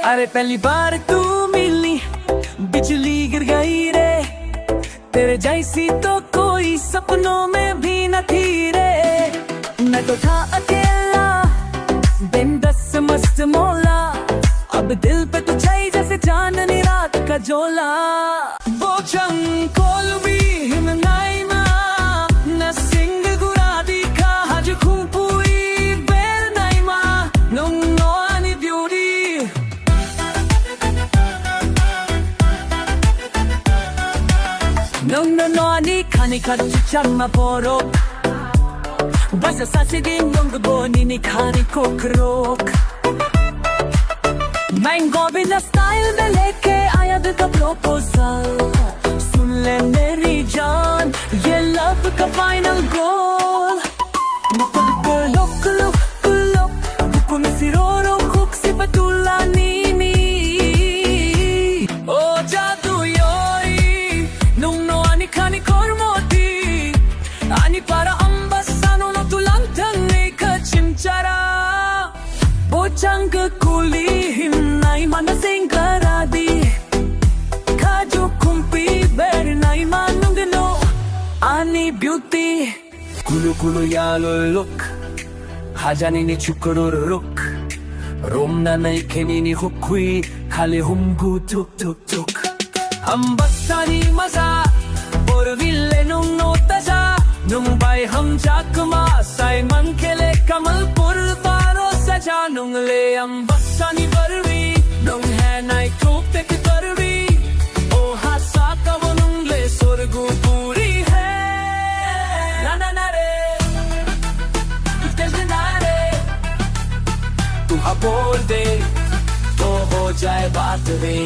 अरे पहली बार तू मिली बिजली गिर गई रे, तेरे जैसी तो कोई सपनों में भी न थी रे। मैं तो था अकेला बिंदस मस्त मौला, अब दिल पे तू छाई जैसे चांदनी रात का जोला। वो चंकोल भी हिमनाई मा न सिंग गुरादी का हज खुंपुई बेर नाई मा नुंग नोआनी ब्यूटी। नुंग नोआनी खानी का चम्मा पोरो basta sa siging nung gaboni ni khani kokrok। Mango बिना स्टाइल में लेके आया दिल का प्रपोजल, सुन ले मेरी जान ये लव का final goal. Look, look, look, come si roro cook si patula nini। Oh jadu yoi, nung no ani khani kormoti, ani para ambasano no tulantang nei kachimchara। Bocang kuli himnai mana singkaradi, kaju kumpi ber nai manungno ani beauty। Kulu kulu yalo look, hajani ni chukururuk, romna nai keni ni hukui, khale humgu tuk tuk tuk। Ambasani maza, or ville nung no taja, nung bai hum jakma, sai man kele kamal pur baro saja। nung le ambasani barvi, nung hai nai tuk tek barvi, o hasa ka wo nung le sorgu puri hai। Na na na re, tension na re, tu ha bol de, to ho jaye baat re।